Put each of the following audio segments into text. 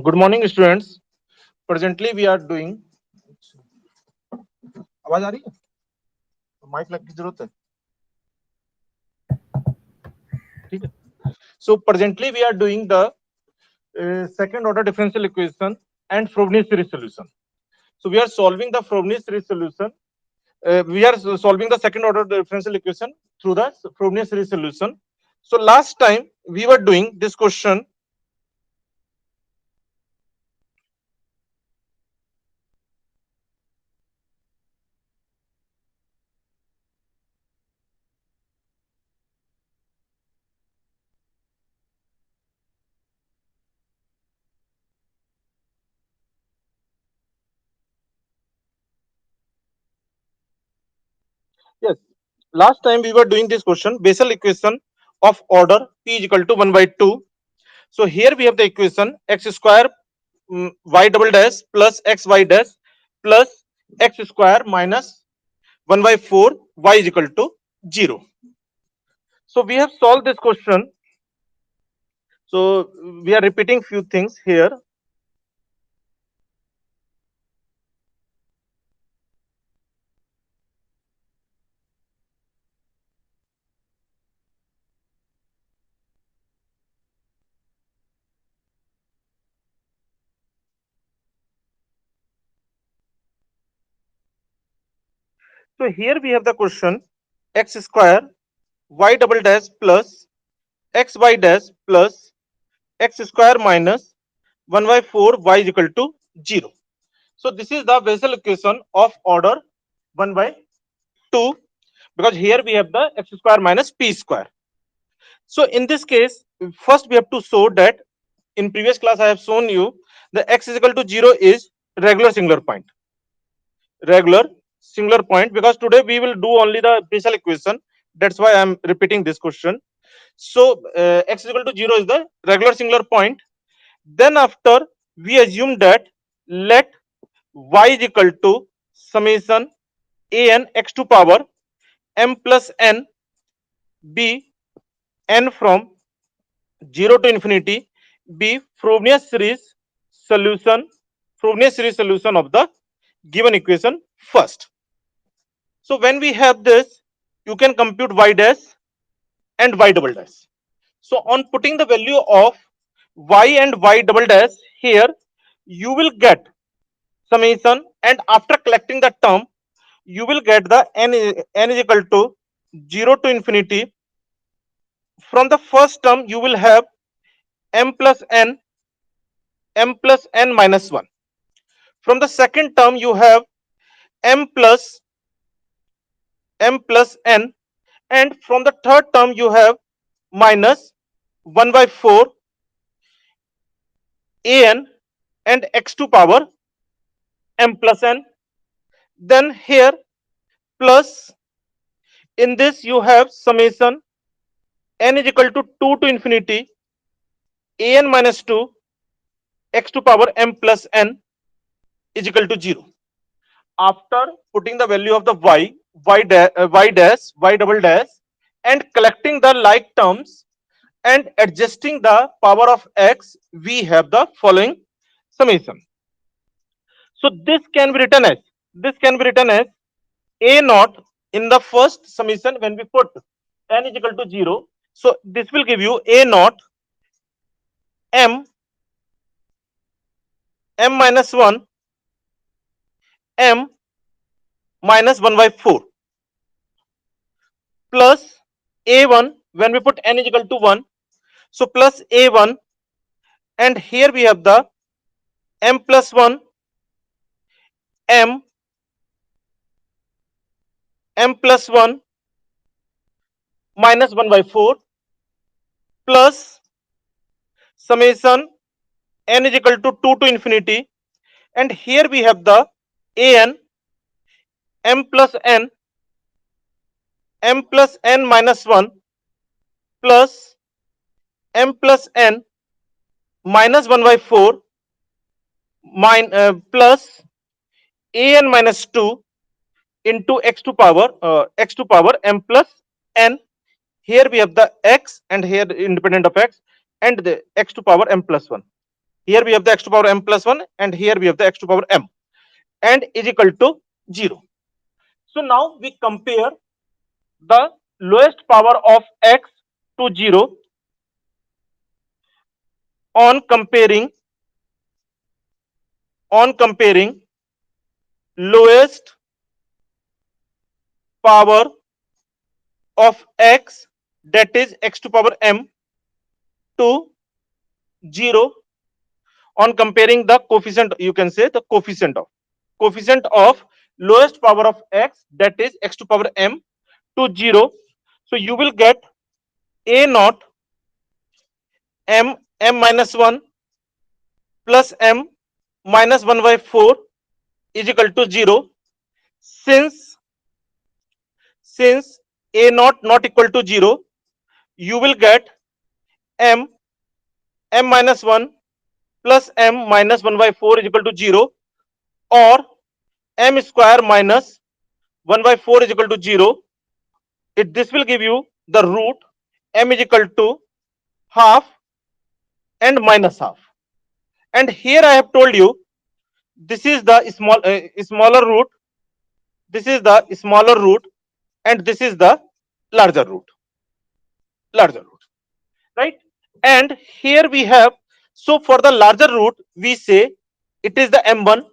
Good morning, students. Presently, we are doing. आवाज आ रही है? माइक लग की जरूरत है. ठीक है. So presently, we are doing the second order differential equation and Frobenius series solution. So we are solving the Frobenius series solution. We are solving the second order differential equation through the Frobenius series solution. So last time we were doing this question. Yes, last time we were doing this question, Bessel equation of order p is equal to 1 by 2. So here we have the equation x square y double dash plus xy dash plus x square minus 1 by 4 y is equal to 0. So we have solved this question. So we are repeating few things here. So here we have the question x square y double dash plus xy dash plus x square minus 1 by 4 y is equal to 0. So this is the Bessel equation of order 1 by 2, because here we have the x square minus p square. So in this case, first we have to show that in previous class I have shown you the x is equal to 0 is regular singular point. Regular singular point, because today we will do only the Bessel equation. That's why I am repeating this question. So x is equal to 0 is the regular singular point. Then after we assume that let y is equal to summation a n x to power m plus n be n from 0 to infinity be Frobenius series solution, Frobenius series solution of the given equation first. So when we have this, you can compute y dash and y double dash. So on putting the value of y and y double dash here, you will get summation, and after collecting the term, you will get the n is equal to 0 to infinity. From the first term, you will have m plus n, m plus n minus 1. From the second term, you have m plus n, and from the third term, you have minus 1 by 4 an and x to power m plus n. Then here plus, in this you have summation n is equal to 2 to infinity an minus 2 x to power m plus n is equal to 0. After putting the value of the y dash, y double dash, and collecting the like terms and adjusting the power of x, we have the following summation. So this can be written as a naught in the first summation. When we put n is equal to 0, so this will give you a naught m minus 1 m minus 1 by 4 plus a1 when we put n is equal to 1, so plus a1, and here we have the m plus 1 m plus 1 minus 1 by 4 plus summation n is equal to 2 to infinity, and here we have the an m plus n minus 1 plus m plus n minus 1 by 4 plus an minus 2 into x to power m plus n. Here we have the x, and here independent of x, and the x to power m plus 1. Here we have the x to power m plus 1 and here we have the x to power m and is equal to 0. So now we compare the lowest power of x to 0 on comparing lowest power of x, that is x to power m, to 0 on comparing the coefficient, you can say the coefficient of lowest power of x, that is x to power m, to 0. So you will get a naught m minus 1 plus m minus 1 by 4 is equal to 0. Since a naught not equal to 0, you will get m minus 1 plus m minus 1 by 4 is equal to 0, or m square minus 1 by 4 is equal to 0. This will give you the root m is equal to half and minus half. And here I have told you this is the smaller root, this is the smaller root, and this is the larger root, right? And here we have, so for the larger root we say it is the m1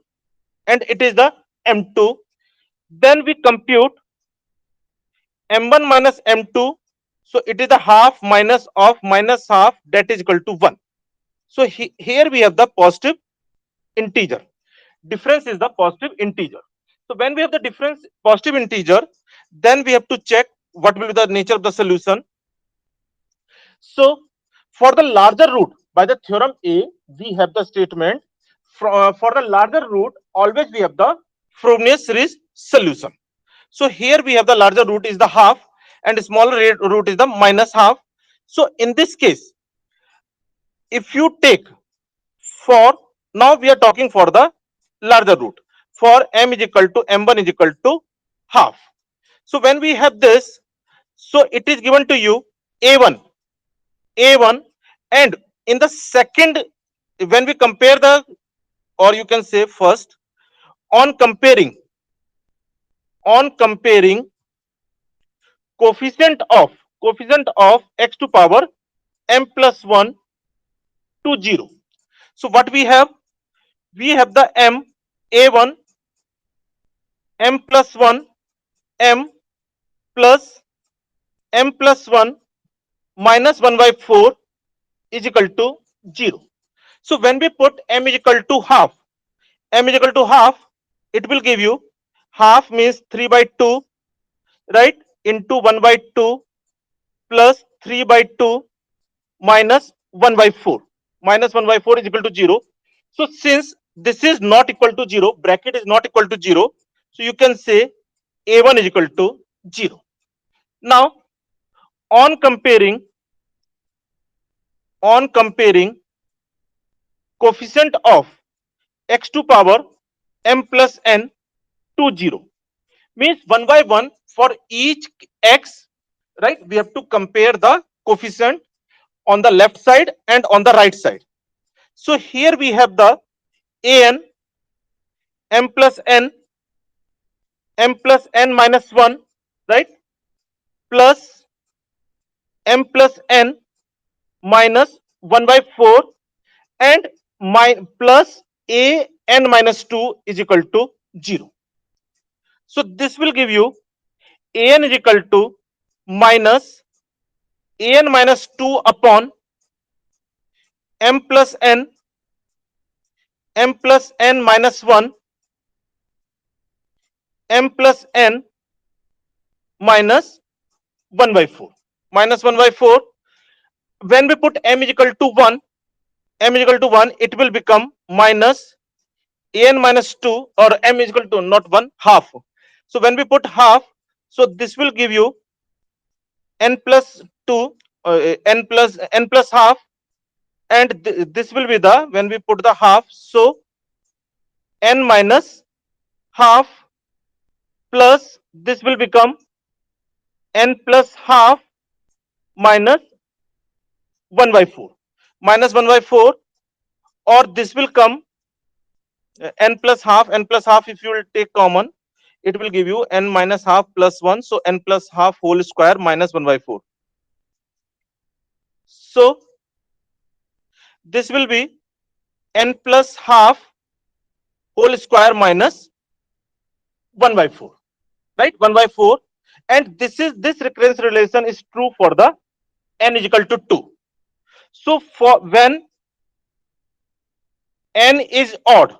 and it is the m2. Then we compute m1 minus m2, so it is the half minus of minus half, that is equal to 1. So here we have the positive integer. Difference is the positive integer. So when we have the difference positive integer, then we have to check what will be the nature of the solution. So for the larger root, by the theorem A, we have the statement for the larger root always we have the Frobenius series solution. So here we have the larger root is the half and smaller root is the minus half. So in this case, if you take, for now we are talking for the larger root, for m is equal to m1 is equal to half. So when we have this, so it is given to you a1, and in the second, when we compare the, or you can say first, on comparing coefficient of x to power m plus 1 to 0. So what we have the m a1 m plus 1 m plus m plus 1 minus 1 by 4 is equal to 0. So when we put m is equal to half, it will give you half means 3 by 2, right, into 1 by 2 plus 3 by 2 minus 1 by 4. Minus 1 by 4 is equal to 0. So since this is not equal to 0, bracket is not equal to 0, so you can say a1 is equal to 0. Now on comparing coefficient of x to power m plus n to 0, means one by one for each x, right, we have to compare the coefficient on the left side and on the right side. So here we have the an m plus n minus 1, right, plus m plus n minus 1 by 4, and plus a n minus 2 is equal to 0. So this will give you an is equal to minus an minus 2 upon m plus n minus 1 m plus n minus 1 by 4 minus 1 by 4. When we put m is equal to 1, it will become minus an minus 2, or m is equal to not 1, half. So when we put half, so this will give you n plus 2, n plus half, and this will be the, when we put the half, so n minus half plus this will become n plus half minus 1 by 4. Minus 1 by 4, or this will come n plus half. If you will take common, it will give you n minus half plus 1, so n plus half whole square minus 1 by 4. So this will be n plus half whole square minus 1 by 4, right? 1 by 4. And this recurrence relation is true for the n is equal to 2. So for when n is odd,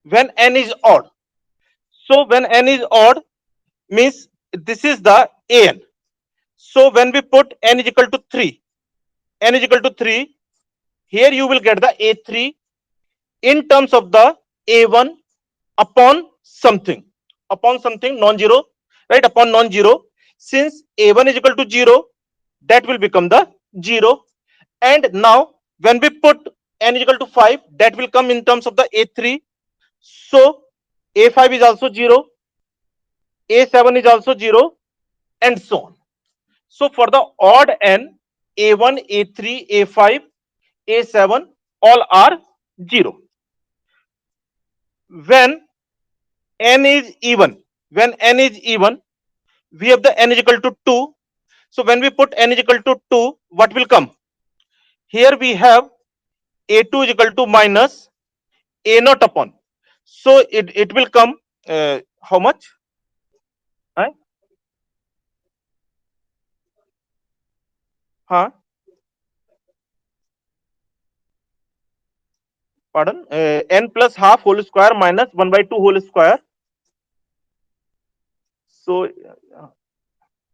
when n is odd, so when n is odd means this is the an. So when we put n is equal to 3, n is equal to 3, here you will get the a3 in terms of the a1 upon something non-zero, right? Upon non-zero, since a1 is equal to 0, that will become the 0. And now when we put n is equal to 5, that will come in terms of the a3, so a5 is also 0, a7 is also 0, and so on. So for the odd n, a1, a3, a5, a7 all are 0. When n is even, we have the n is equal to 2. So when we put n is equal to 2, what will come? Here we have a2 is equal to minus a naught upon. So it will come how much? Huh? Huh? Pardon? N plus half whole square minus 1 by 2 whole square. So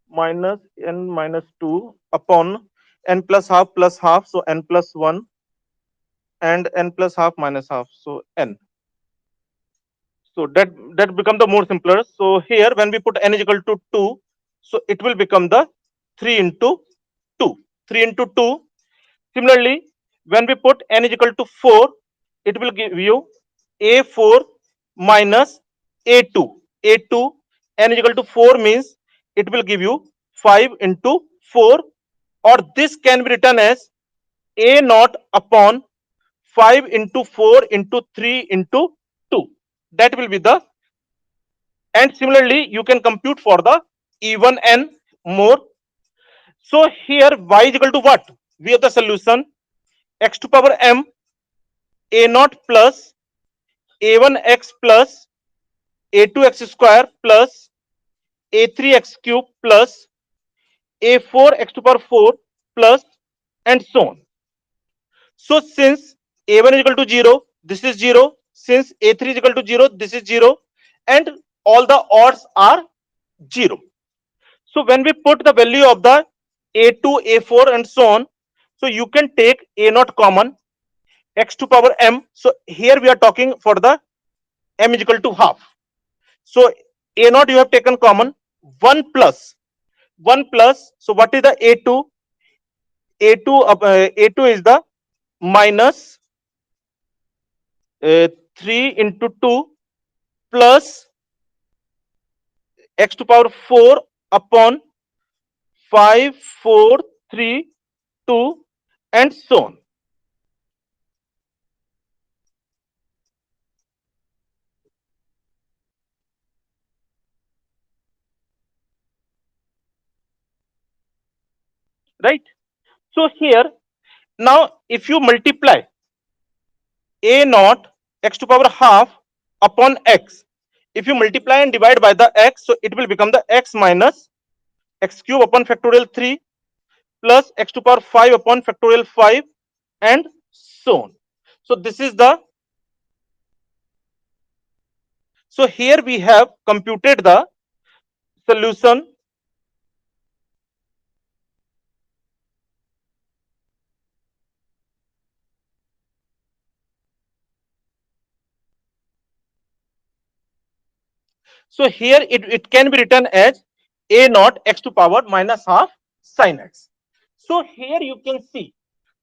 minus n minus 2 upon n plus half, so n plus 1, and n plus half minus half, so n. So that become the more simpler. So here when we put n is equal to 2, so it will become the 3 into 2. 3 into 2. Similarly, when we put n is equal to 4, it will give you a4 minus a2. a2 n is equal to 4 means it will give you 5 into 4, or this can be written as a naught upon 5 into 4 into 3 into 2. That will be the, and similarly you can compute for the even n more. So here y is equal to what? We have the solution x to power m a naught plus a1x plus a2x square plus a3x cube plus a4x to power 4 plus, and so on. So since a1 is equal to 0, this is 0. Since a3 is equal to 0, this is 0. And all the odds are 0. So when we put the value of the a2, a4 and so on, so you can take a naught common, x to power m. So here we are talking for the m is equal to half. So a naught you have taken common, 1 plus 1 plus. So what is the a2? A2 is the minus 3 into 2 plus x to power 4 upon 5, 4, 3, 2, and so on. Right? So here, now if you multiply a naught x to power half upon x, if you multiply and divide by the x, so it will become the x minus x cube upon factorial 3 plus x to power 5 upon factorial 5, and so on. So this is the, so here we have computed the solution So here it can be written as a naught x to power minus half sin x. So here you can see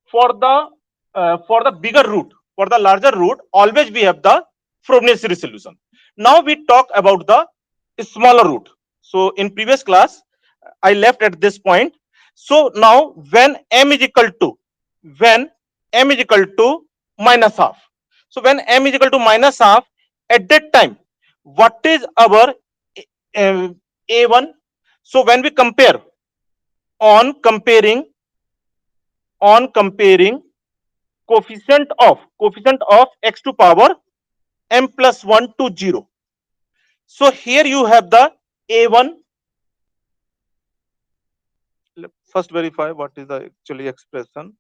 for the bigger root, for the larger root, always we have the Frobenius series solution. Now we talk about the smaller root. So in previous class I left at this point. So now when m is equal to, when m is equal to minus half. So when m is equal to minus half, at that time, what is our a1? So when we compare, on comparing coefficient of x to power m plus 1 to 0. So here you have the a1. First verify what is the actually expression.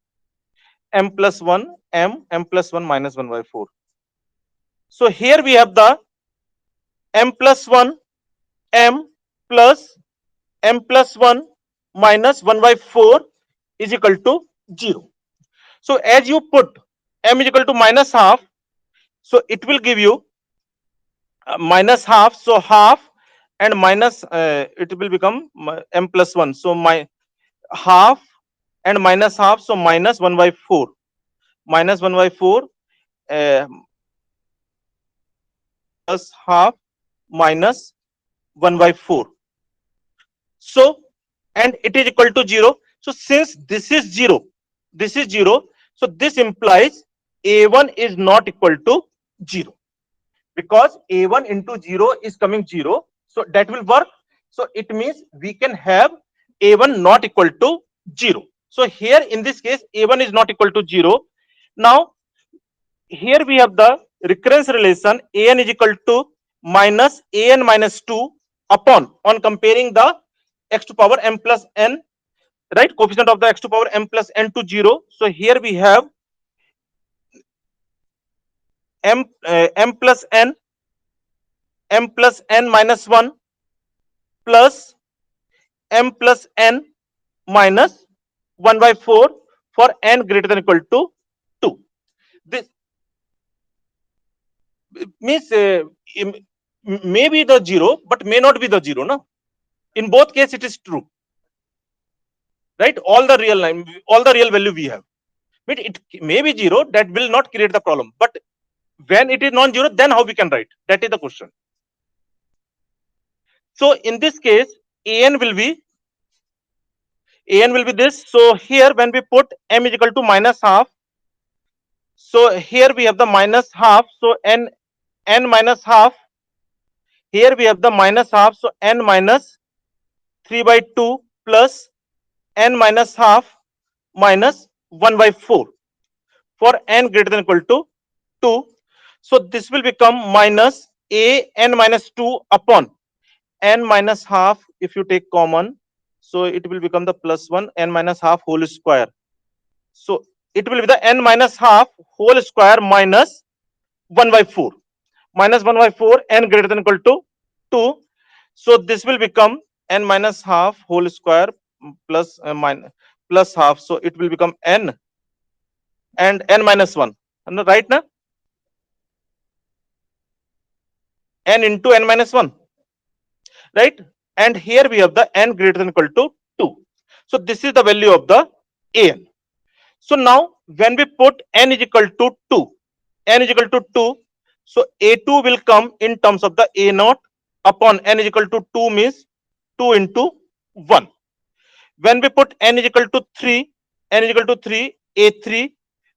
M plus 1, m plus 1 minus 1 by 4. So here we have the m plus 1, m plus 1 minus 1 by 4 is equal to 0. So as you put m is equal to minus half, so it will give you minus half. So half and minus, it will become m plus 1. So my half and minus half, so minus 1 by 4. Minus 1 by 4 plus half minus 1 by 4. So, and it is equal to 0. So since this is 0, this is 0, so this implies a1 is not equal to 0, because a1 into 0 is coming 0. So that will work. So it means we can have a1 not equal to 0. So here in this case a1 is not equal to 0. Now here we have the recurrence relation, an is equal to minus an minus 2 upon, on comparing the x to power m plus n, right, coefficient of the x to power m plus n to 0. So here we have m plus n minus 1 plus m plus n minus 1 by 4 for n greater than equal to 2. This means may be the 0 but may not be the 0, no? In both cases it is true, right? All the real value we have, but it may be 0, that will not create the problem. But when it is non-zero, then how we can write? That is the question. So in this case an will be this. So here when we put m is equal to minus half, so here we have the minus half, so n minus half. Here we have the minus half, so n minus 3 by 2 plus n minus half minus 1 by 4 for n greater than equal to 2. So this will become minus a n minus 2 upon n minus half. If you take common, so it will become the plus 1 n minus half whole square. So it will be the n minus half whole square minus 1 by 4, minus 1 by 4, n greater than equal to 2. So this will become n minus half whole square plus plus half. So it will become n and n minus 1, right now, n into n minus 1, right? And here we have the n greater than equal to 2. So this is the value of the an. So now when we put n is equal to 2, n is equal to 2, so a2 will come in terms of the a naught upon n is equal to 2 means 2 into 1. When we put n is equal to 3, n is equal to 3, a3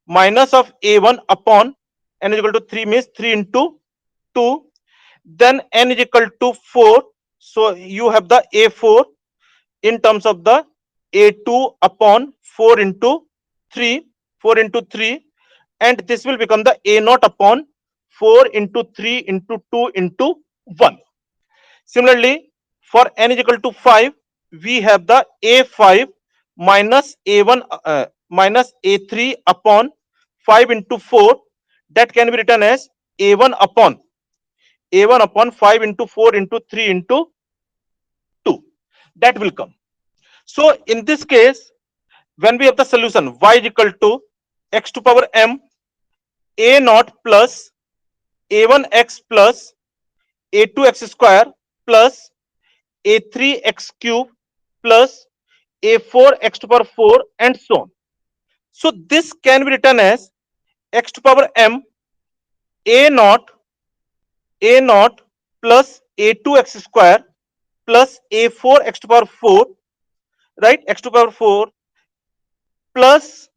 minus of a1 upon n is equal to 3 means 3 into 2. Then n is equal to 4. So you have the a4 in terms of the a2 upon 4 into 3, 4 into 3, and this will become the a naught upon 4 into 3 into 2 into 1. Similarly, for n is equal to 5, we have the a5 minus a1 minus a3 upon 5 into 4, that can be written as a1 upon 5 into 4 into 3 into 2. That will come. So in this case, when we have the solution y is equal to x to power m a naught plus a1x plus a2x square plus a3x cube plus a4x to power 4 and so on. So this can be written as x to power m a naught plus a2x square plus a4x to power 4, right, x to power 4 plus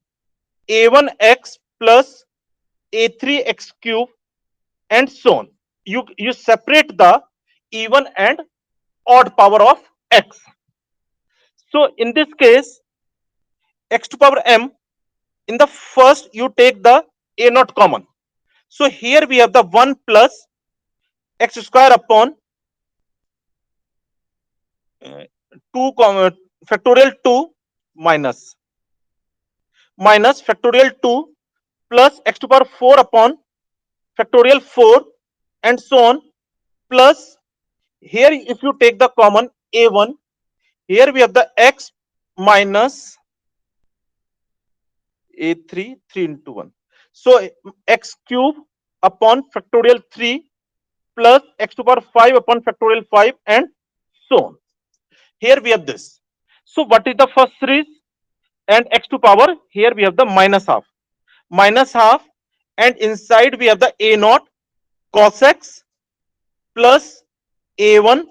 a1x plus a3 x cube and so on. You separate the even and odd power of x. So in this case, x to power m, in the first you take the a naught common. So here we have the 1 plus x square upon 2 factorial 2 minus factorial 2 plus x to power 4 upon factorial 4 and so on, plus here if you take the common a1, here we have the x minus a3 3 into 1. So x cube upon factorial 3 plus x to power 5 upon factorial 5 and so on. Here we have this. So what is the first series? And x to power, here we have the minus half, and inside we have the a naught cos x plus a1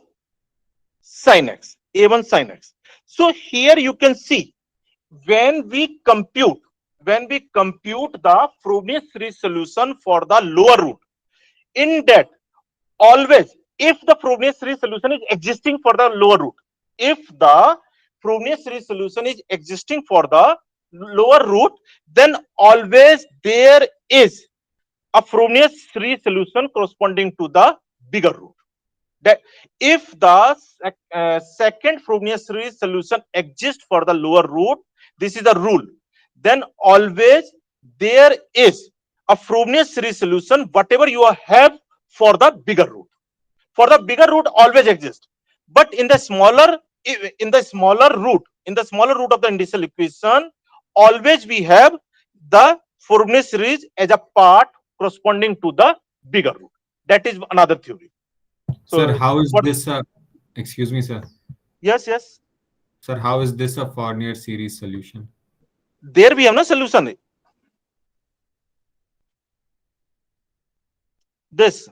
sin x, So here you can see when we compute the Frobenius series solution for the lower root, in that always if the Frobenius series solution is existing for the lower root, if the Frobenius series solution is existing for the lower root, then always there is a Frobenius series solution corresponding to the bigger root. That if the second Frobenius series solution exists for the lower root, this is the rule, then always there is a Frobenius series solution whatever you have for the bigger root. For the bigger root always exists, but in the smaller root of the initial equation, always we have the Frobenius series as a part corresponding to the bigger root. That is another theory. Sir, So how is what? this a, excuse me, sir. Yes, yes. Sir, how is this a Fourier series solution? There we have no solution. This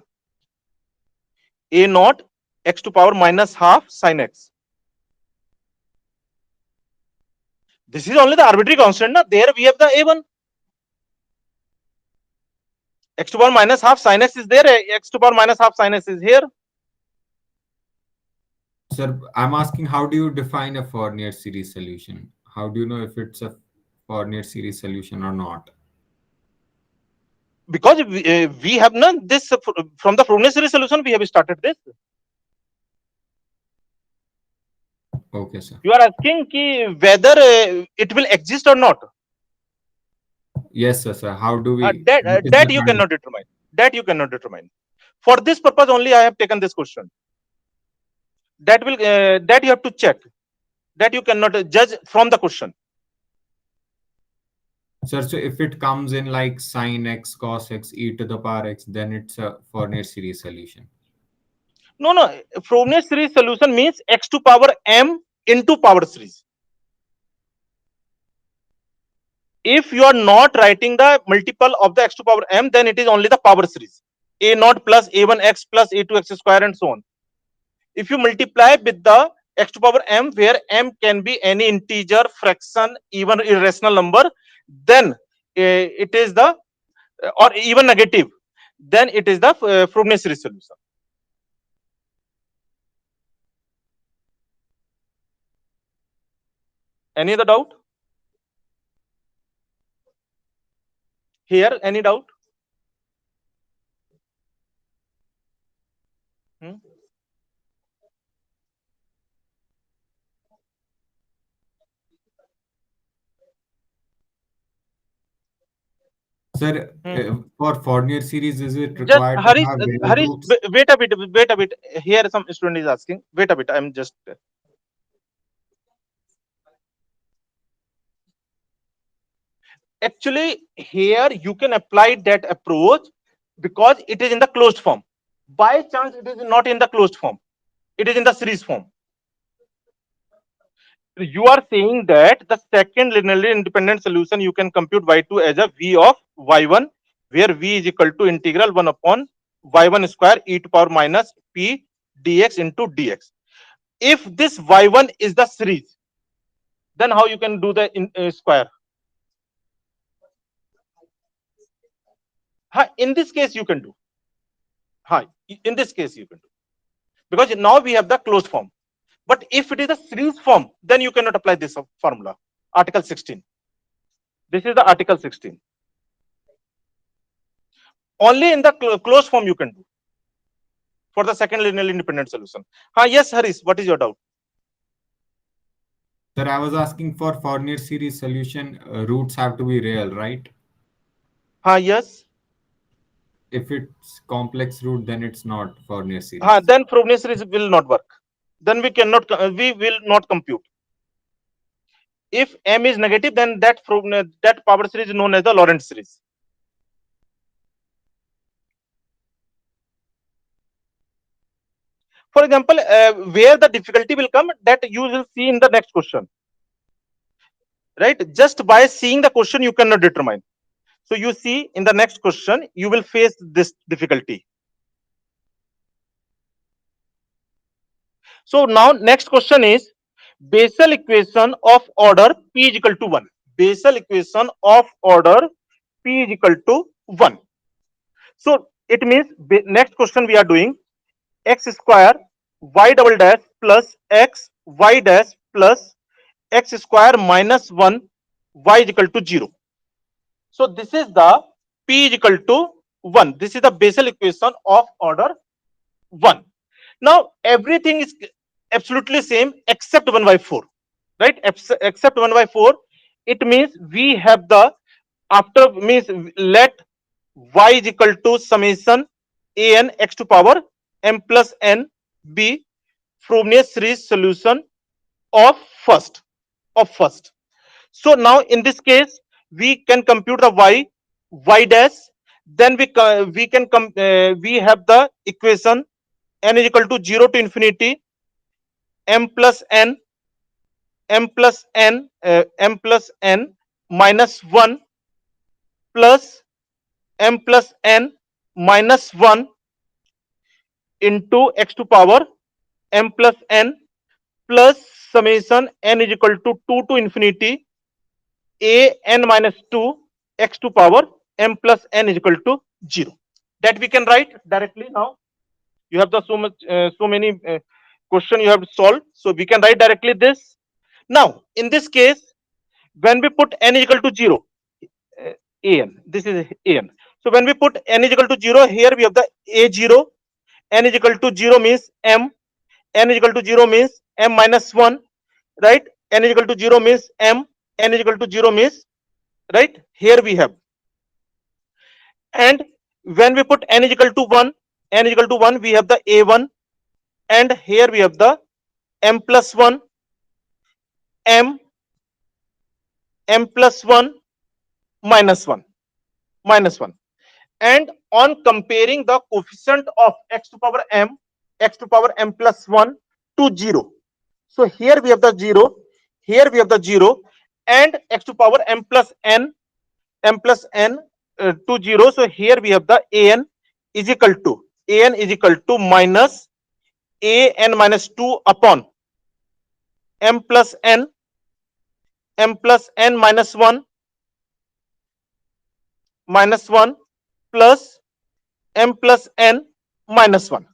a naught x to power minus half sin x. This is only the arbitrary constant. Na? There we have the a1. X to power minus half sin x is there. X to power minus half sin x is here. Sir, I'm asking, how do you define a Fourier series solution? How do you know if it's a Fourier series solution or not? Because we have none this from the Frobenius series solution, we have started this. Okay, sir. You are asking ki whether it will exist or not. Yes, sir. How do we? That you cannot determine. That you cannot determine. For this purpose only, I have taken this question. That will that you have to check. That you cannot judge from the question. Sir, so if it comes in like sine x, cos x, e to the power x, then it's a Fourier series solution. No, no. Frobenius series solution means x to power m into power series. If you are not writing the multiple of the x to power m, then it is only the power series. A naught plus a1x plus a2x square and so on. If you multiply with the x to power m, where m can be any integer, fraction, even irrational number, then it is the or even negative, then it is the Frobenius series solution. Any other doubt? Here, any doubt? Hmm? Sir, for Fourier series, is it Just required to Harish, have variable Harish, roots? wait a bit. Here, some student is asking. Wait a bit. I'm just. Actually, here you can apply that approach because it is in the closed form. By chance, it is not in the closed form. It is in the series form. You are saying that the second linearly independent solution you can compute y2 as a v of y1, where v is equal to integral 1 upon y1 square e to power minus p dx into dx. If this y1 is the series, then how you can do the square? In this case you can do. In this case you can do, because now we have the closed form. But if it is a series form, then you cannot apply this formula. Article 16. This is the Article 16. Only in the closed form you can do for the second linearly independent solution. Yes, Haris, what is your doubt? Sir, I was asking for Fourier series solution, roots have to be real, right? Yes. If it's complex root, then it's not Fourier series. Then Fourier series will not work. Then we will not compute. If m is negative, then that power series is known as the Lorentz series. For example, where the difficulty will come, that you will see in the next question. Right? Just by seeing the question, you cannot determine. So you see in the next question, you will face this difficulty. So now next question is Bessel equation of order p is equal to 1. Bessel equation of order p is equal to 1. So it means next question we are doing x square y double dash plus x y dash plus x square minus 1 y is equal to 0. So this is the p is equal to 1. This is the Bessel equation of order 1. Now everything is absolutely same except 1 by 4, right? Except 1 by 4. It means we have the after means let y is equal to summation an x to power m plus n be Fourier series solution of first. So now in this case we can compute the y dash. Then we have the equation n is equal to 0 to infinity m plus n minus 1 plus m plus n minus 1 into x to power m plus n plus summation n is equal to 2 to infinity a n minus 2 x to power m plus n is equal to 0. That we can write directly now. You have the so many question you have to solve, so we can write directly this. Now in this case, when we put n is equal to 0, an, this is an. So when we put n is equal to 0, here we have the a0, n is equal to 0 means m, n is equal to 0 means m minus 1, right? N is equal to 0 means m, n is equal to 0 means, right? Here we have. And when we put n is equal to 1, n is equal to 1, we have the a1, and here we have the m plus 1, m plus 1 minus 1, and on comparing the coefficient of x to power m plus 1 to 0. So here we have the 0, here we have the 0, and x to power m plus n to 0. So here we have the an is equal to minus an minus 2 upon m plus n minus 1 plus m plus n minus 1,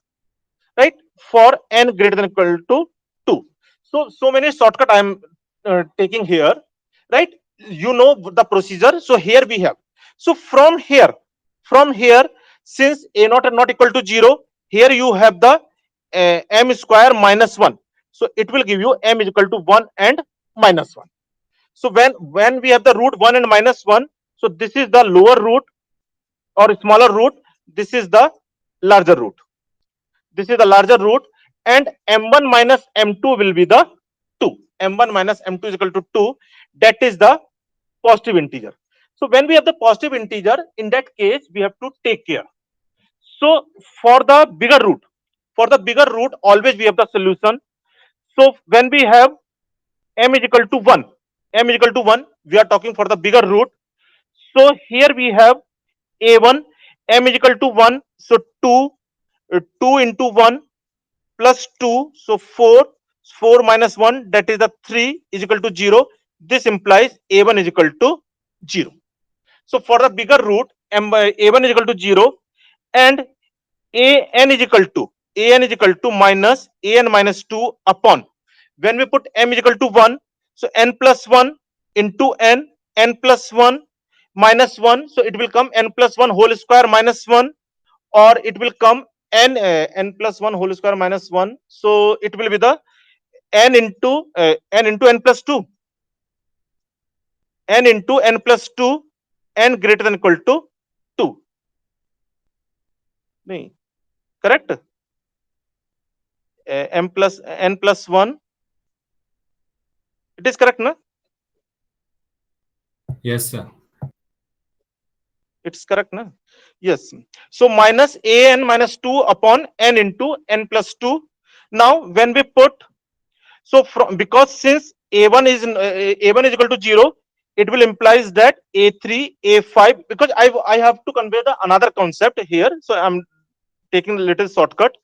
right? For n greater than equal to 2. So many shortcut I am taking here, right? You know the procedure. So here we have. So from here, since a naught and not equal to 0, here you have the m square minus 1. So it will give you m is equal to 1 and minus 1. So when we have the root 1 and minus 1, so this is the lower root or smaller root, this is the larger root. And m1 minus m2 will be the 2. m1 minus m2 is equal to 2. That is the positive integer. So when we have the positive integer, in that case we have to take care. So for the bigger root, always we have the solution. So when we have m is equal to 1, we are talking for the bigger root. So here we have a1, m is equal to 1, so 2 into 1 plus 2, so 4 minus 1, that is the 3 is equal to 0. This implies a1 is equal to 0. So for the bigger root, a1 is equal to 0, and an is equal to minus an minus 2 upon, when we put m is equal to 1, so n plus 1 into n plus 1 minus 1, so it will come n plus 1 whole square minus 1, or it will come n plus 1 whole square minus 1, so it will be the n into n plus 2, n into n plus 2, n greater than equal to 2. नहीं, correct. M plus n plus 1, it is correct, na? Yes, sir. It's correct, na? Yes. So minus an minus 2 upon n into n plus 2. Now when we put, so from, because since a1 is a1 is equal to 0, it will implies that a3 a5, because I have to convey the another concept here, so I'm taking a little shortcut.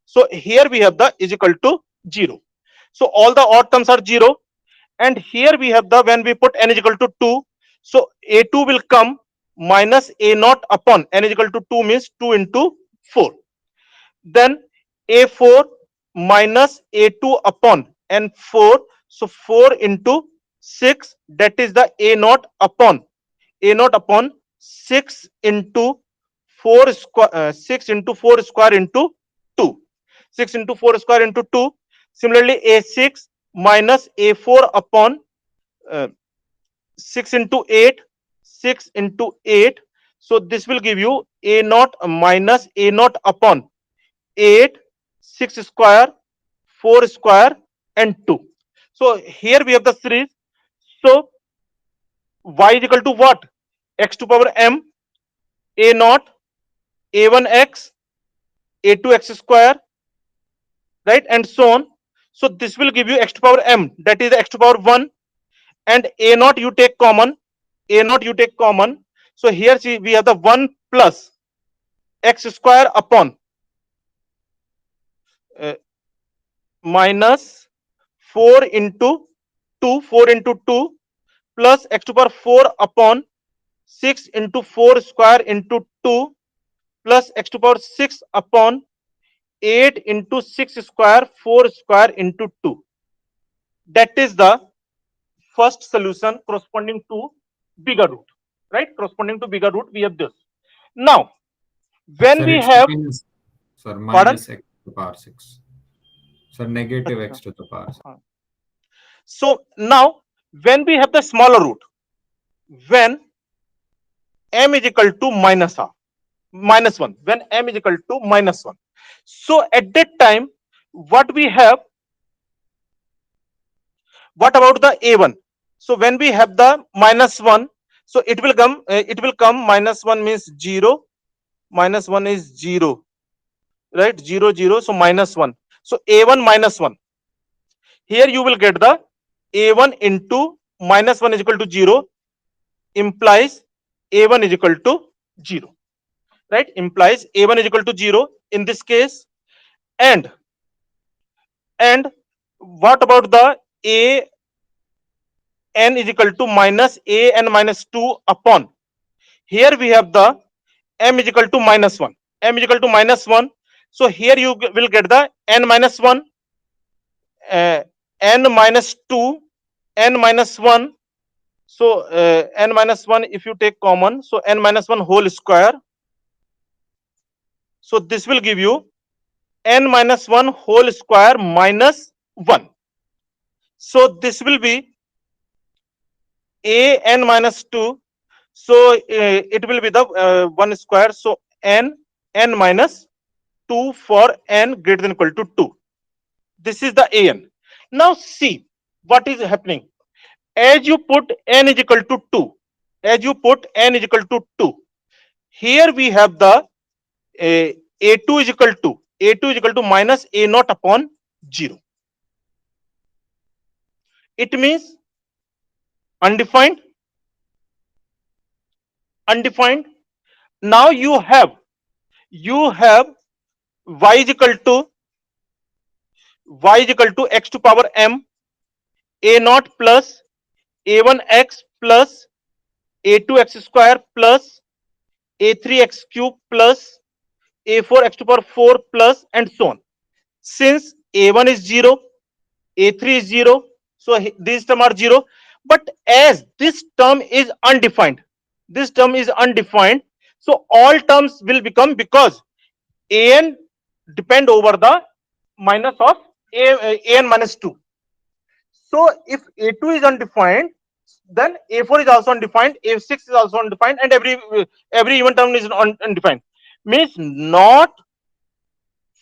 So here we have the is equal to 0, so all the odd terms are 0, and here we have the, when we put n is equal to 2, so a2 will come minus a naught upon n is equal to 2, means 2 into 4, then a4 minus a2 upon n4, so 4 into 6, that is the a naught upon 6 into 4 square, 6 into 4 square into 2, 6 into 4 square into 2. Similarly a6 minus a4 upon 6 into 8, 6 into 8, so this will give you a naught minus a naught upon 8, 6 square, 4 square, and 2. So here we have the series. So y is equal to what? X to power m, a naught, a1x, a2x square, right, and so on. So this will give you x to power m, that is x to power 1, and a naught you take common, so here see we have the 1 plus x square upon uh, minus 4 into 2 plus x to power 4 upon 6 into 4 square into 2 plus x to power 6 upon 8 into 6 square 4 square into 2. That is the first solution corresponding to bigger root, right? Corresponding to bigger root, we have this. Now, when Sir, we it's have, minus, sir, pardon? minus x to the power 6. Sir, negative x to the power 6. So now, when we have the smaller root, when m is equal to minus 1, when m is equal to minus 1, so at that time, what we have, what about the a1? So when we have the minus 1, so it will come minus 1 means 0, minus 1 is 0, right, 0 0, so minus 1, so a1 minus 1, here you will get the a1 into minus 1 is equal to 0, implies a1 is equal to 0, right, implies a1 is equal to 0 in this case. And what about the a n is equal to minus a n minus 2 upon, here we have the m is equal to minus 1, so here you will get the n minus 1, n minus 2, n minus 1, so n minus 1 if you take common, so n minus 1 whole square, so this will give you n minus 1 whole square minus 1, so this will be a n minus 2, so it will be the 1 square, so n minus 2 for n greater than equal to 2. This is the an. Now see what is happening. As you put n is equal to 2, here we have the a2 is equal to minus a naught upon 0. It means undefined. Now you have y is equal to x to power m, a naught plus a1x plus a2x square plus a3 x cube plus a4 x to power 4 plus and so on. Since a1 is 0, a3 is 0, so these terms are 0. But as this term is undefined, so all terms will become, because an depend over the minus of an minus 2. So if a2 is undefined, then a4 is also undefined, a6 is also undefined, and every even term is undefined. Means not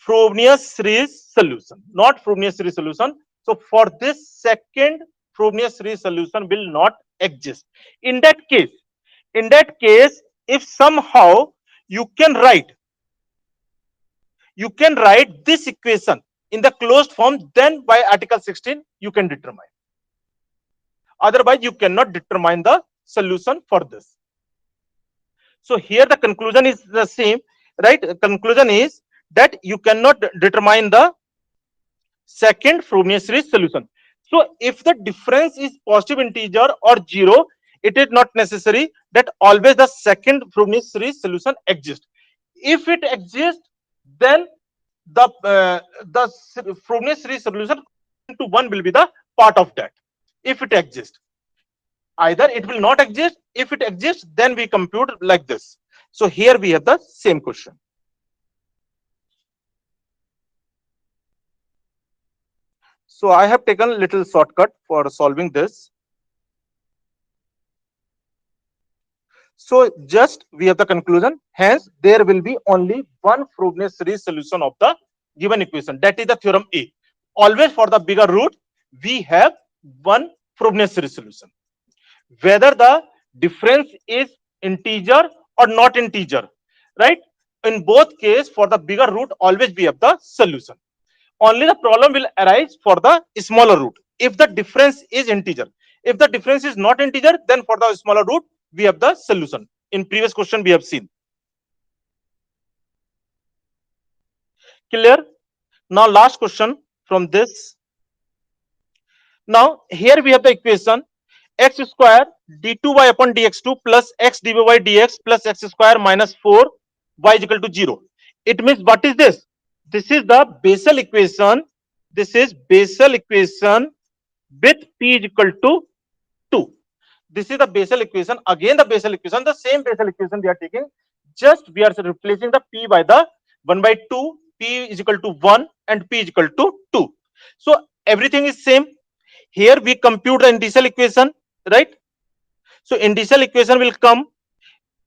Frobenius series solution. Not Frobenius series solution. So for this second Frobenius series solution will not exist. In that case, if somehow you can write this equation in the closed form, then by article 16 you can determine. Otherwise, you cannot determine the solution for this. So here the conclusion is the same, right? Conclusion is that you cannot determine the second Frobenius series solution. So if the difference is positive integer or 0, it is not necessary that always the second Frobenius series solution exists. If it exists, then the Frobenius series solution to 1 will be the part of that. If it exists, either it will not exist. If it exists, then we compute like this. So here we have the same question. So I have taken a little shortcut for solving this. So just we have the conclusion. Hence, there will be only one Frobenius series solution of the given equation. That is the theorem A. Always for the bigger root, we have one Frobenius series solution. Whether the difference is integer or not integer, right? In both case, for the bigger root, always we have the solution. Only the problem will arise for the smaller root if the difference is integer. If the difference is not integer, then for the smaller root we have the solution. In previous question we have seen. Clear? Now last question from this. Now here we have the equation x square d2y upon dx2 plus x dy by dx plus x square minus 4 y is equal to 0. It means what is this? This is the Bessel equation. This is Bessel equation with p is equal to 2. This is the Bessel equation. Again, the Bessel equation, the same Bessel equation we are taking. Just we are replacing the p by the 1 by 2. P is equal to 1 and p is equal to 2. So everything is same. Here we compute the initial equation, right? So initial equation will come.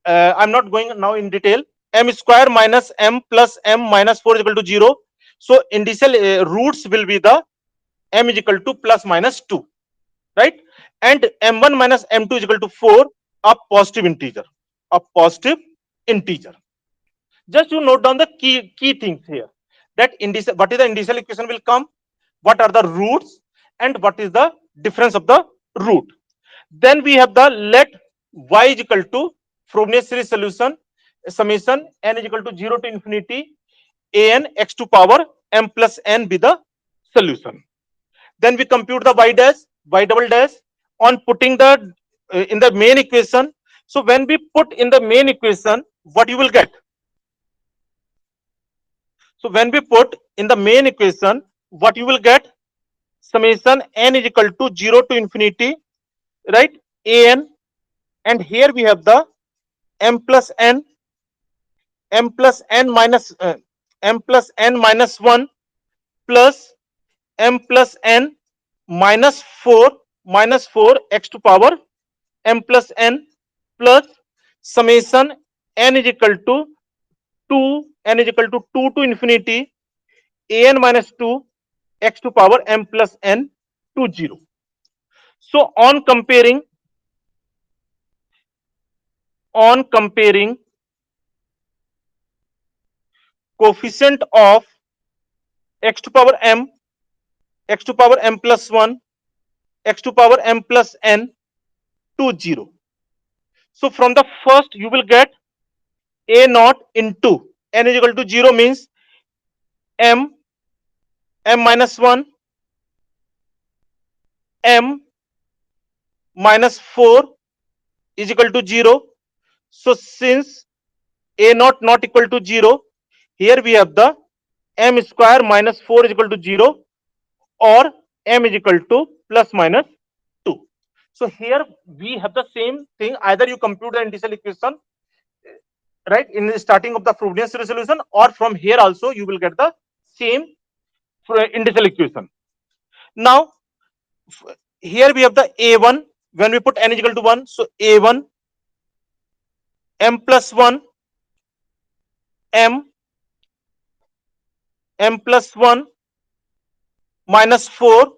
I'm not going now in detail. M square minus m plus m minus 4 is equal to 0. So initial roots will be the m is equal to plus minus 2, right? And m1 minus m2 is equal to 4, a positive integer. A positive integer. Just you note down the key things here. That what is the initial equation will come, what are the roots, and what is the difference of the root. Then we have the let y is equal to Frobenius series solution summation n is equal to 0 to infinity an x to power m plus n be the solution. Then we compute the y dash, y double dash on putting the in the main equation. So when we put in the main equation, what you will get? So when we put in the main equation, what you will get? Summation n is equal to 0 to infinity, right? An, and here we have the m plus n, m plus n minus m plus n minus 1 plus m plus n minus 4 x to power m plus n plus summation n is equal to 2 to infinity an minus 2 x to power m plus n to 0. So on comparing coefficient of x to power m, x to power m plus 1, x to power m plus n to 0. So from the first you will get a naught into n is equal to 0 means m minus 1 m minus 4 is equal to 0. So since a naught not equal to 0, here we have the m square minus 4 is equal to 0, or m is equal to plus minus 2. So here we have the same thing. Either you compute the initial equation right in the starting of the Frobenius series solution, or from here also you will get the same initial equation. Now here we have the a1. When we put n is equal to 1, so a1 m plus 1 m plus 1 minus 4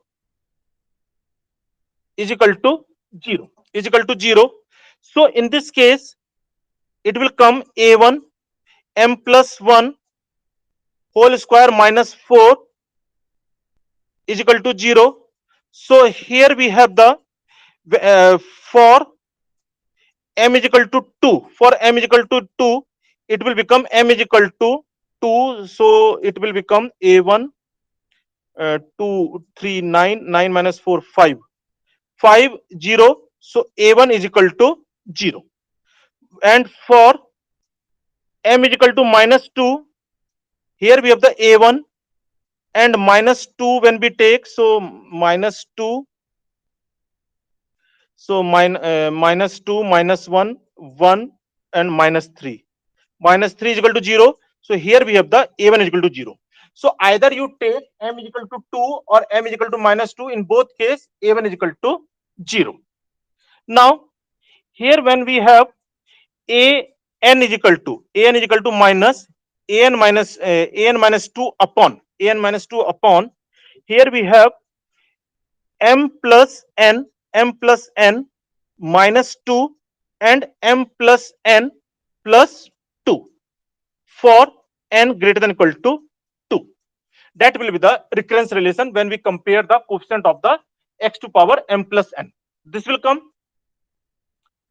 is equal to 0 is equal to 0. So in this case it will come a1 m plus 1 whole square minus 4 is equal to 0. So here we have the for m is equal to 2, for m is equal to 2, it will become m is equal to 2. So it will become a1 2 3 9 9 minus 4 5 5 0. So a1 is equal to 0. And for m is equal to minus 2, here we have the a1 and minus 2 when we take, so minus 2, so minus 2 minus 1 1 and minus 3. Minus 3 is equal to 0. So here we have the a1 is equal to 0. So either you take m is equal to 2 or m is equal to minus 2. In both case a1 is equal to 0. Now here when we have a n is equal to minus a n minus 2 upon here we have m plus n minus 2 and m plus n plus 2 for n greater than equal to 2. That will be the recurrence relation when we compare the coefficient of the x to power m plus n. This will come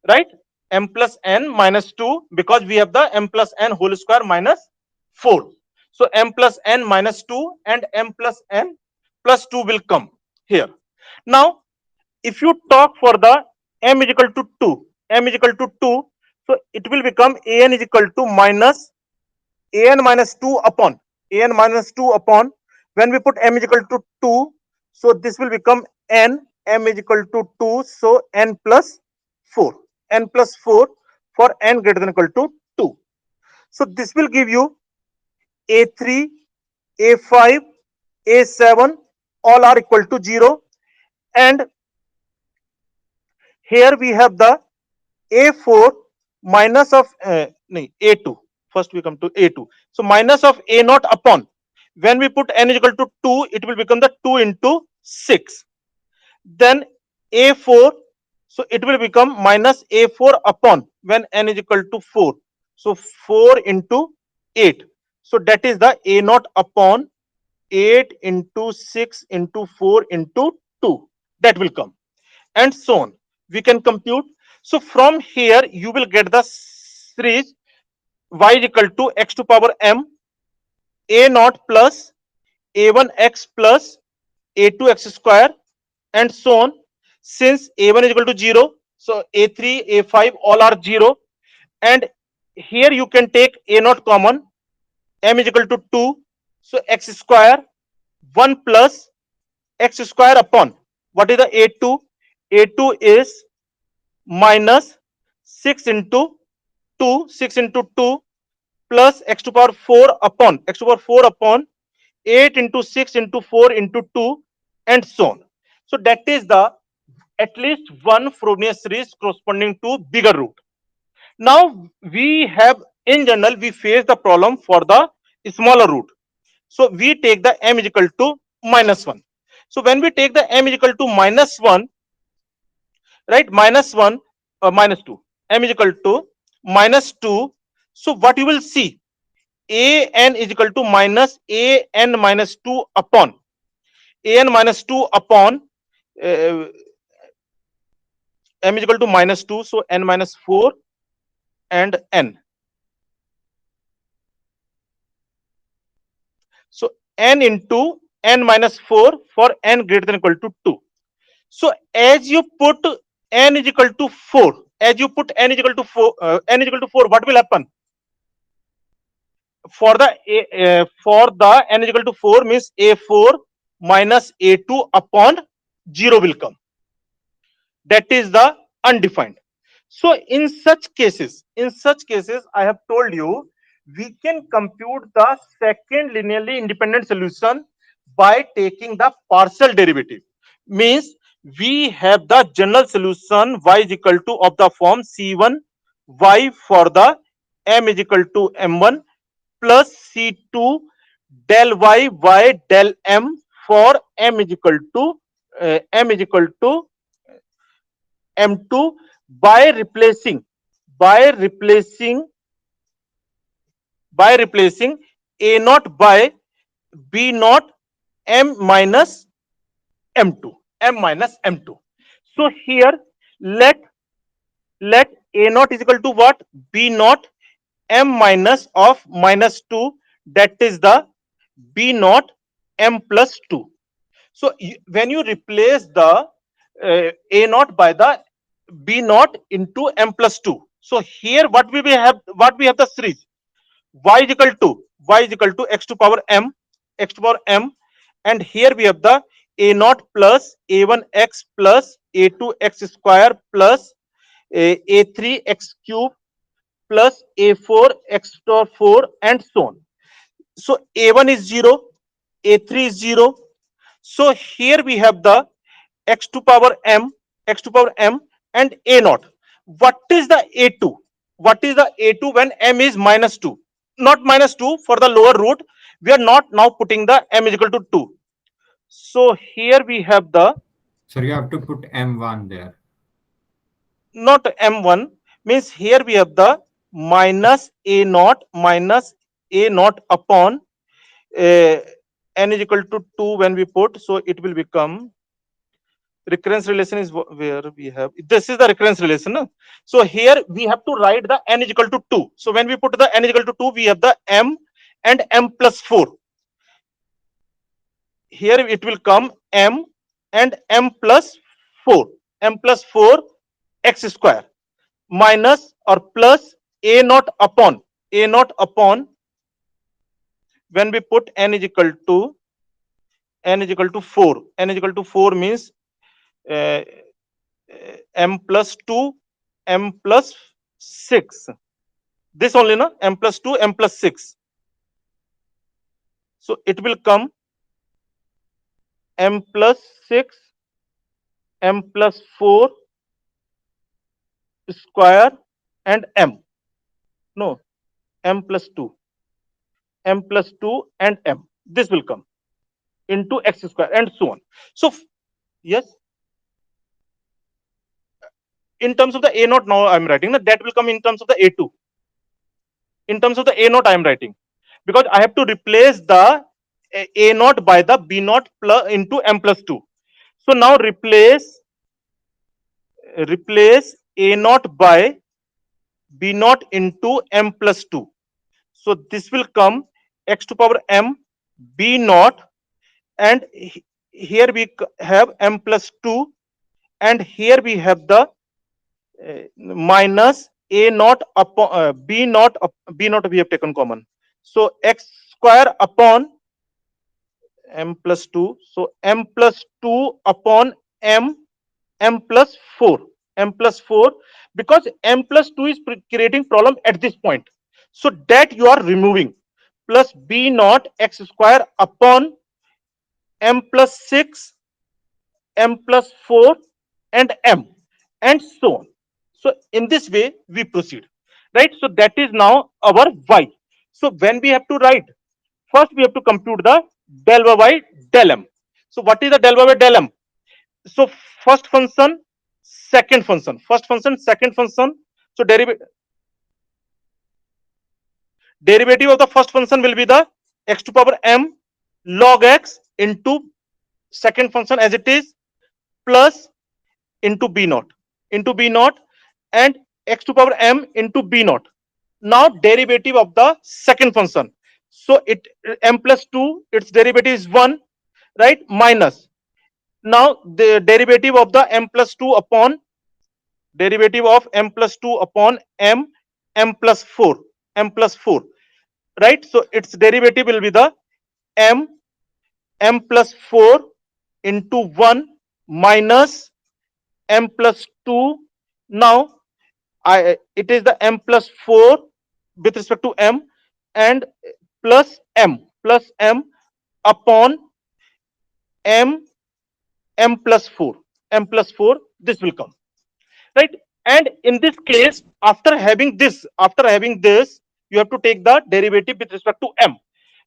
right, m plus n minus 2, because we have the m plus n whole square minus 4. So m plus n minus 2 and m plus n plus 2 will come here. Now if you talk for the m is equal to 2, so it will become an is equal to minus an minus 2 upon when we put m is equal to 2, so this will become m is equal to 2, so n plus 4 for n greater than equal to 2. So this will give you a3 a5 a7 all are equal to 0. And here we have the a4 minus of a2. First we come to a2. So minus of a naught upon, when we put n is equal to 2, it will become the 2 into 6. Then a4, so it will become minus a4 upon when n is equal to 4. So 4 into 8. So that is the a naught upon 8 into 6 into 4 into 2. That will come. And so on. We can compute. So from here you will get the series y is equal to x to power m a naught plus a1x plus a2x square and so on. Since a1 is equal to 0, so a3 a5 all are 0. And here you can take a naught common, m is equal to 2, so x square 1 plus x square upon what is the a2? A2 is minus 6 into 2 plus x to power 4 upon 8 into 6 into 4 into 2 and so on. So that is the at least one Frobenius series corresponding to bigger root. Now we have in general we face the problem for the smaller root. So we take the m is equal to minus 1. So when we take the m is equal to minus 1, right, minus 1 or minus 2, m is equal to minus 2. So what you will see, a n is equal to minus a n minus 2 upon uh, m is equal to minus 2, so n minus 4 and n. So n into n minus 4 for n greater than equal to 2. So as you put n is equal to 4, what will happen? for the for the n is equal to 4 means a4 minus a2 upon 0 will come. That is the undefined. So in such cases, I have told you we can compute the second linearly independent solution by taking the partial derivative. Means we have the general solution y is equal to of the form c1 y for the m is equal to m1 plus c2 del y del m for m is equal to m2 by replacing by replacing replacing a naught by b naught m minus m2 so here let a naught is equal to what? B naught m minus of minus 2, that is the b naught m plus 2. So when you replace the a naught by the b naught into m plus 2, so here what we have the series y is equal to x to power m, and here we have the a naught plus a1 x plus a2 x square plus a3 x cube plus a4 x to 4 and so on. So a1 is 0, a3 is 0. So here we have the x to power m and a naught. What is the a2? What is the a2 when m is minus 2? Not minus 2 for the lower root. We are not now putting the m is equal to 2. So here we have the So you have to put M1 there. not m1 means here we have the minus a naught upon uh, n is equal to 2 when we put, so it will become recurrence relation is where we have this is the recurrence relation, no? So here we have to write the n is equal to 2. So when we put the n is equal to 2, we have the m and m plus 4. Here it will come m and m plus 4 x square minus or plus a naught upon when we put n is equal to 4. N is equal to 4 means uh, m plus 2 m plus 6, this only, no? M plus 2 m plus 6, so it will come m plus 6 m plus 4 square and m, no, m plus 2 and m, this will come into x square and so on. So yes, in terms of the a naught now I'm writing, that will come in terms of the a2. In terms of the a naught I am writing, because I have to replace the a naught by the b naught plus into m plus 2. So now replace a naught by b naught into m plus 2. So this will come x to power m b naught, and here we have m plus 2, and here we have the minus a naught upon b naught we have taken common. So x square upon m plus 2. So m plus 2 upon m plus 4 because m plus 2 is creating problem at this point, so that you are removing, plus b naught x square upon m plus 6 m plus 4 and m and so on. So in this way we proceed, right? So that is now our y. So when we have to write, first we have to compute the del y del m. So what is the del y del m? So first function, second function, second function. So derivative of the first function will be the x to power m log x into second function as it is plus into b naught and x to power m into b naught. Now derivative of the second function. So it m plus 2, its derivative is 1, right? Minus. Now the derivative of the m plus 2 upon m plus 2 upon m plus 4 right? So its derivative will be the m m plus 4 into 1 minus m plus 2. Now it is the m plus 4 with respect to m, and plus m upon m plus 4, m plus 4, this will come, right? And in this case, after having this, you have to take the derivative with respect to m.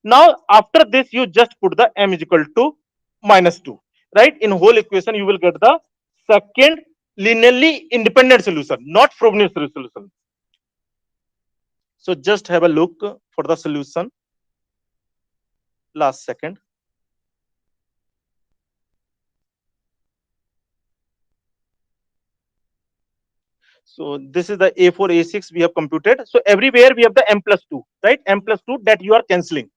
Now after this, you just put the m is equal to minus 2, right? In whole equation you will get the second linearly independent solution, not Frobenius solution. So just have a look for the solution. Last second. So this is the A4, A6 we have computed. So everywhere we have the m plus 2, right? M plus 2 that you are cancelling.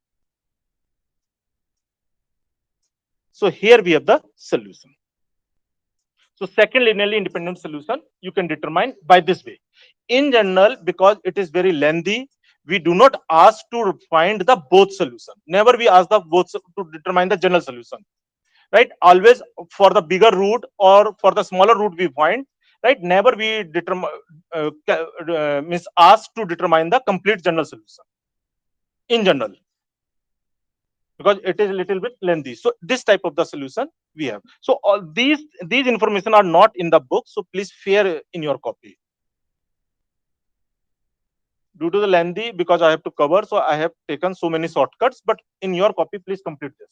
So here we have the solution. So second linearly independent solution you can determine by this way. In general, because it is very lengthy, we do not ask to find the both solution. Never we ask the both to determine the general solution, right? Always for the bigger root or for the smaller root we find, right? Never we determine means ask to determine the complete general solution in general, because it is a little bit lengthy. So this type of the solution we have. So all these information are not in the book, so please fear in your copy. Due to the lengthy, because I have to cover, so I have taken so many shortcuts, but in your copy please complete this.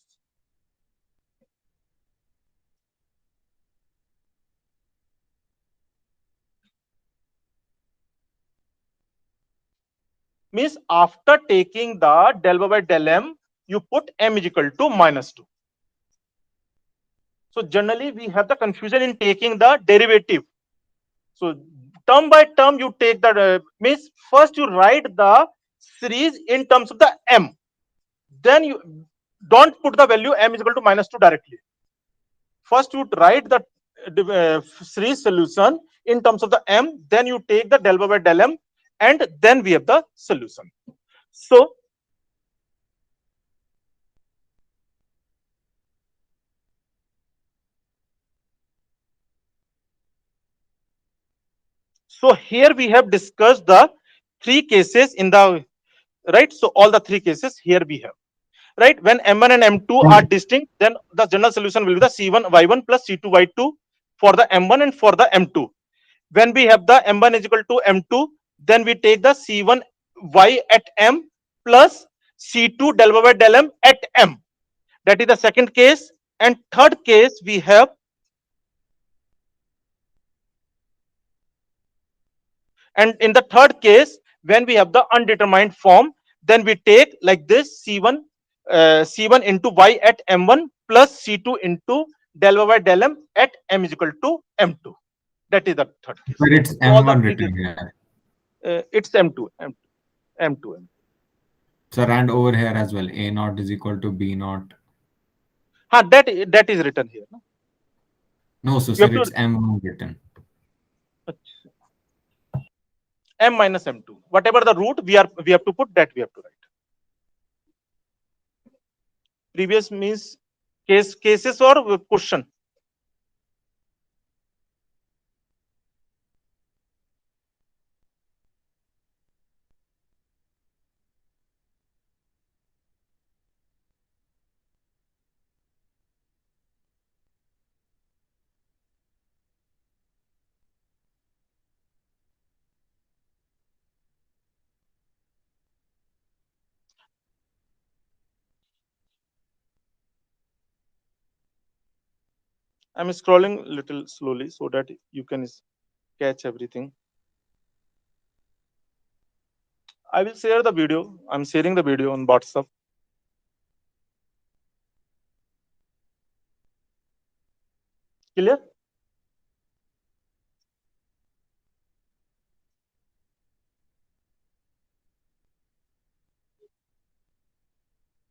Means after taking the del by del m, you put m is equal to minus 2. So generally we have the confusion in taking the derivative. So term by term you take the means first you write the series in terms of the m, then you don't put the value m is equal to minus 2 directly. First you write the series solution in terms of the m, then you take the del by del m, and then we have the solution. So here we have discussed the three cases in the, right? So all the three cases here we have, right? When m1 and m2 are distinct, then the general solution will be the c1 y1 plus c2 y2 for the m1 and for the m2. When we have the m1 is equal to m2, then we take the c1 y at m plus c2 del by del m at m. That is the second case. And third case we have, and in the third case, when we have the undetermined form, then we take like this c1 c1 into y at m1 plus c2 into del by del m at m is equal to m2. That is the third case. But it's So all the M1 three cases, written here. it's m2, m2, m2, m2. Sir, and over here as well, A naught is equal to B naught. That is written here. No? No, so You sir, have to it's M1 written. m minus m2. Whatever the root we have to put, that we have to write. Previous means cases or question. I'm scrolling little slowly so that you can catch everything. I will share the video. I'm sharing the video on WhatsApp. Clear?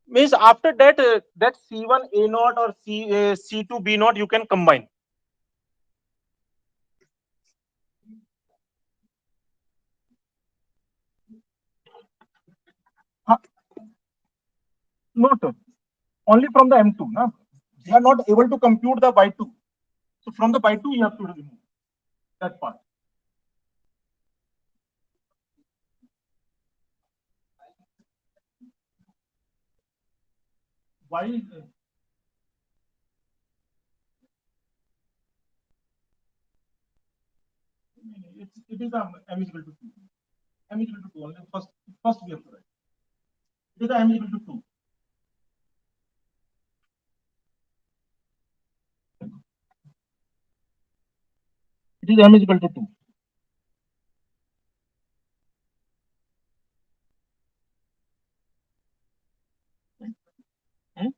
Means after that, that C1 A naught or C2 B naught you can combine. Not only from the M2. Na? They are not able to compute the Y2. So from the Y2, you have to remove that part. Why is it is M is equal to 2. M is equal to 2. Only first we have to write. It is M is equal to 2. It is M is equal to 2. Hmm?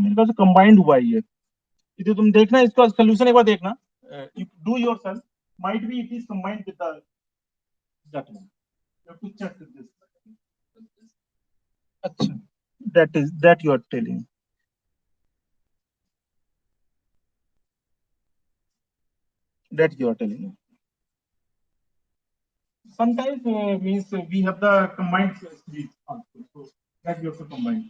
मेरे पास combined हुआ ही है इधर तुम देखना इसका solution एक बार देखना do yourself might be it is combined with the that one you have to check with this अच्छा that is that you are telling that you are telling sometimes means we have the combined series also so that you have to combine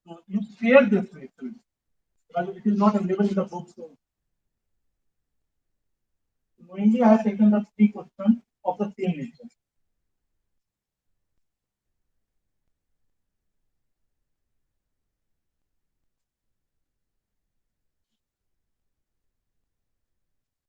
so you share this actually because it is not available in the book so knowingly I have taken the three questions of the same nature